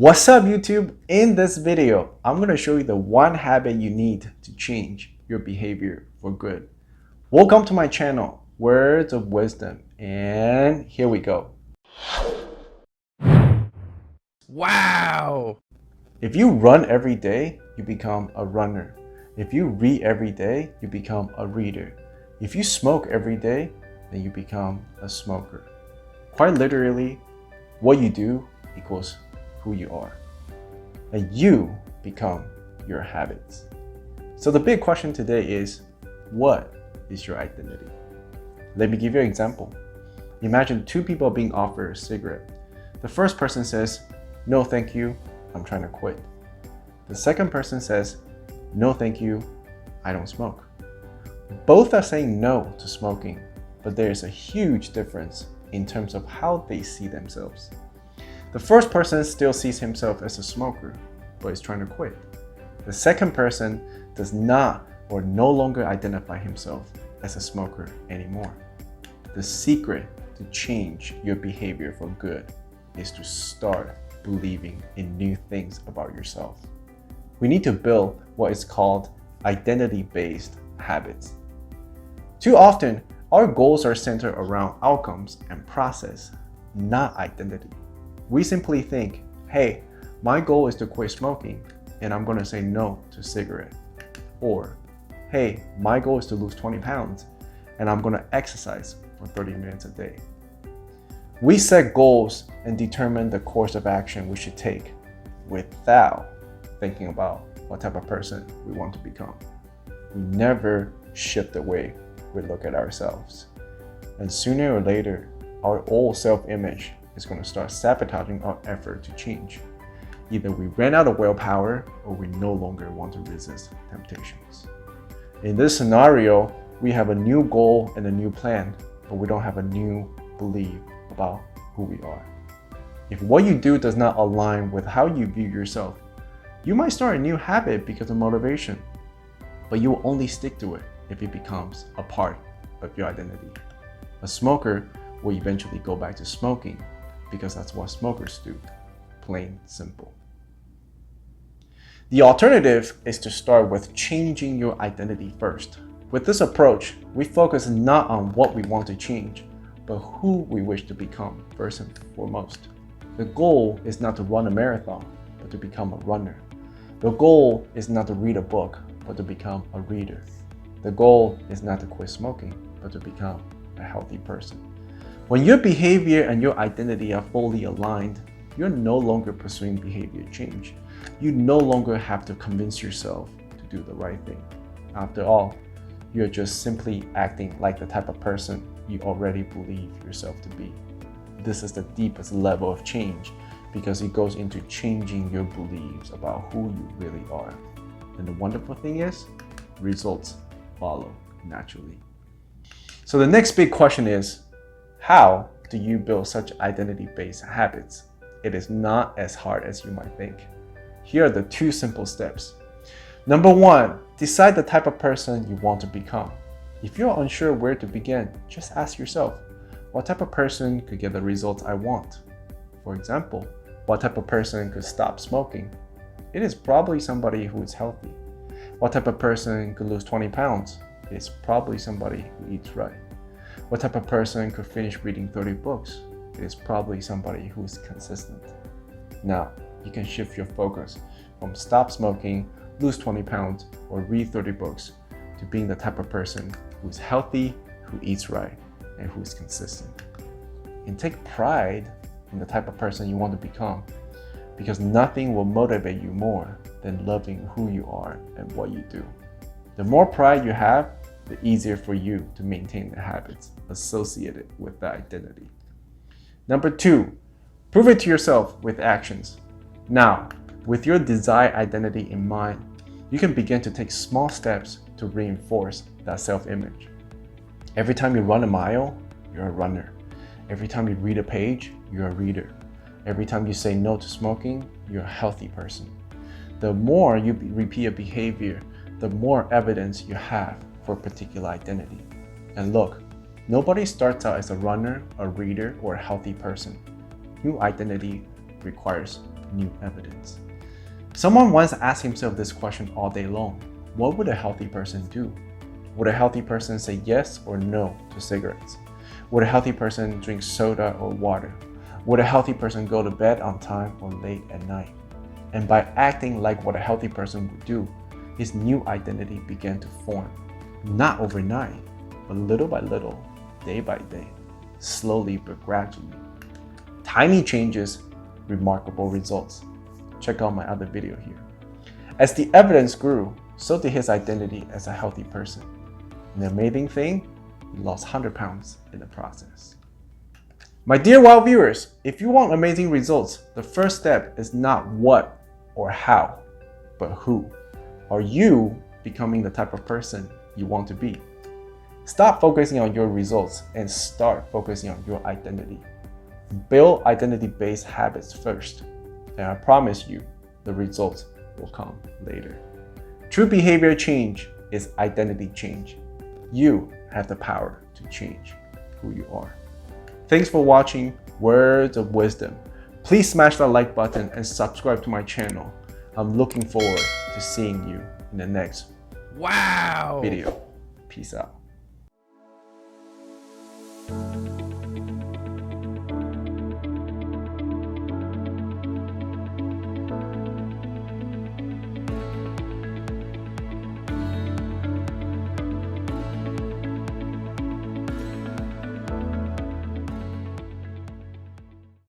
What's up YouTube? In this video, I'm going to show you the one habit you need to change your behavior for good. Welcome to my channel, Words of Wisdom, and here we go. Wow! If you run every day, you become a runner. If you read every day, you become a reader. If you smoke every day, then you become a smoker. Quite literally, what you do equals who you are. And you become your habits. So the big question today is, what is your identity? Let me give you an example. Imagine two people being offered a cigarette. The first person says, "No, thank you, I'm trying to quit." The second person says, "No, thank you, I don't smoke." Both are saying no to smoking, but there is a huge difference in terms of how they see themselves. The first person still sees himself as a smoker, but is trying to quit. The second person does not or no longer identify himself as a smoker anymore. The secret to change your behavior for good is to start believing in new things about yourself. We need to build what is called identity-based habits. Too often, our goals are centered around outcomes and process, not identity. We simply think, hey, my goal is to quit smoking and I'm going to say no to cigarette. Or, hey, my goal is to lose 20 pounds and I'm going to exercise for 30 minutes a day. We set goals and determine the course of action we should take without thinking about what type of person we want to become. We never shift the way we look at ourselves. And sooner or later, our old self-image is going to start sabotaging our effort to change. Either we ran out of willpower or we no longer want to resist temptations. In this scenario, we have a new goal and a new plan, but we don't have a new belief about who we are. If what you do does not align with how you view yourself, you might start a new habit because of motivation, but you will only stick to it if it becomes a part of your identity. A smoker will eventually go back to smoking because that's what smokers do, plain simple. The alternative is to start with changing your identity first. With this approach, we focus not on what we want to change, but who we wish to become first and foremost. The goal is not to run a marathon, but to become a runner. The goal is not to read a book, but to become a reader. The goal is not to quit smoking, but to become a healthy person. When your behavior and your identity are fully aligned, you're no longer pursuing behavior change. You no longer have to convince yourself to do the right thing. After all, you're just simply acting like the type of person you already believe yourself to be. This is the deepest level of change because it goes into changing your beliefs about who you really are. And the wonderful thing is, results follow naturally. So the next big question is, how do you build such identity-based habits? It is not as hard as you might think. Here are the two simple steps. Number one, decide the type of person you want to become. If you're unsure where to begin, just ask yourself, what type of person could get the results I want? For example, what type of person could stop smoking? It is probably somebody who is healthy. What type of person could lose 20 pounds? It is probably somebody who eats right. What type of person could finish reading 30 books? It is probably somebody who is consistent. Now, you can shift your focus from stop smoking, lose 20 pounds, or read 30 books to being the type of person who is healthy, who eats right, and who is consistent. And take pride in the type of person you want to become, because nothing will motivate you more than loving who you are and what you do. The more pride you have, the easier for you to maintain the habits associated with that identity. Number two, prove it to yourself with actions. Now, with your desired identity in mind, you can begin to take small steps to reinforce that self-image. Every time you run a mile, you're a runner. Every time you read a page, you're a reader. Every time you say no to smoking, you're a healthy person. The more you repeat a behavior, the more evidence you have for a particular identity. And look, nobody starts out as a runner, a reader, or a healthy person. New identity requires new evidence. Someone once asked himself this question all day long: what would a healthy person do? Would a healthy person say yes or no to cigarettes? Would a healthy person drink soda or water? Would a healthy person go to bed on time or late at night? And by acting like what a healthy person would do, his new identity began to form. Not overnight, but little by little, day by day, slowly but gradually. Tiny changes, remarkable results. Check out my other video here. As the evidence grew, so did his identity as a healthy person. And the amazing thing, he lost 100 pounds in the process. My dear WOW viewers, if you want amazing results, the first step is not what or how, but who. Are you becoming the type of person you want to be? Stop focusing on your results and start focusing on your identity. Build identity-based habits first, and I promise you, the results will come later. True behavior change is identity change. You have the power to change who you are. Thanks for watching Words of Wisdom. Please smash that like button and subscribe to my channel. I'm looking forward to seeing you in the next Wow. video. Peace out.